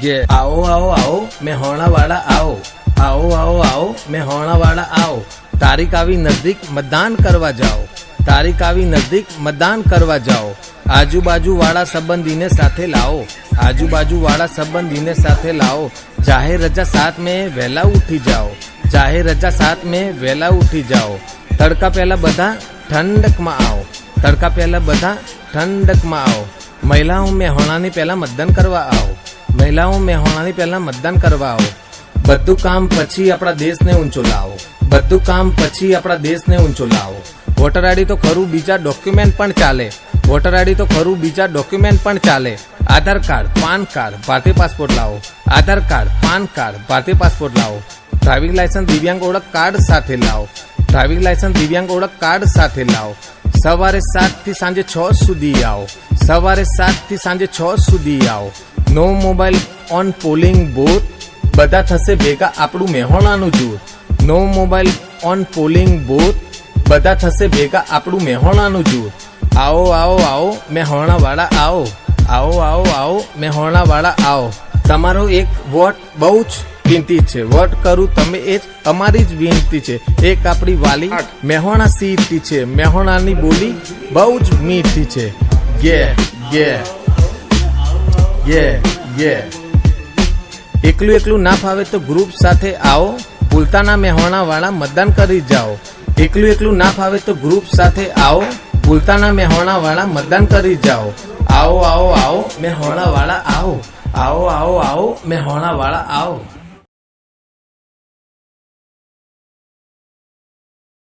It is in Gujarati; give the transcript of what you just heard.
ये आओ आओ आओ मेहोણા વાળા आओ आओ आओ आओ मेहोણા વાળા आओ તારીખ આવી નજદીક મતદાન કરવા જાઓ તારીખ આવી નજદીક મતદાન કરવા જાઓ આજુબાજુ વાળા સંબંધીને સાથે લાવો આજુબાજુ વાળા સંબંધીને સાથે લાવો જાહેર રજા 7 में વહેલા ઉઠી જાઓ જાહેર રજા 7 में વહેલા ઉઠી જાઓ તડકા પહેલા બધા ઠંડકમાં આવો તડકા પહેલા બધા ઠંડકમાં આવો મહિલાઓ મેહોણાની પહેલા મતદાન કરવા આવો મહિલાઓ મેહોણાની પહેલા મતદાન કરવા આવો બધું કામ પછી આપણા દેશને ઊંચો લાવો બધું કામ પછી આપણા દેશને ઊંચો લાવો વોટર આઈડી તો ખરું બીજા ડોક્યુમેન્ટ પણ ચાલે વોટર આઈડી તો ખરું બીજા ડોક્યુમેન્ટ પણ ચાલે આધાર કાર્ડ પાન કાર્ડ ભારતીય પાસપોર્ટ લાવો આધાર કાર્ડ પાન કાર્ડ ભારતીય પાસપોર્ટ લાવો ડ્રાઇવિંગ લાયસન્સ દિવ્યાંગ ઓળખ કાર્ડ સાથે લાવો ડ્રાઇવિંગ લાયસન્સ દિવ્યાંગ ઓળખ કાર્ડ સાથે લાવો સવારે 7 થી સાંજે 6 સુધી આવો સવારે 7 થી સાંજે 6 સુધી આવો નો મોબાઈલ ઓન પોલિંગ બૂથ બધા થશે ભેગા આપણું મેહોણાનું જૂથ નો મોબાઈલ ઓન પોલિંગ બૂથ બધા થશે ભેગા આપણું મેહોણાનું જૂથ આવો આવો આવો મેહોણા વાળા આવો આવો આવો આવો મેહોણા વાળા આવો તમારો એક વોટ બહુ જ કિંમતી છે વોટ કરું તમે એ અમારી જ વિનંતી છે એક આપણી વાલી મેહોણા સીટથી છે મેહોણાની બોલી બહુ જ મીઠી છે એકલું એકલું ના ફાવે તો ગ્રુપ સાથે આવો ભૂલતા ના મેહોણા વાળા મતદાન કરી જાઓ એકલું એકલું ના ફાવે તો ગ્રુપ સાથે આવો ભૂલતા ના મેહોણા વાળા મતદાન કરી જાઓ આવો આવો આવો મેહોણા વાળા આવો આવો આવો આવો મેહોણા વાળા આવો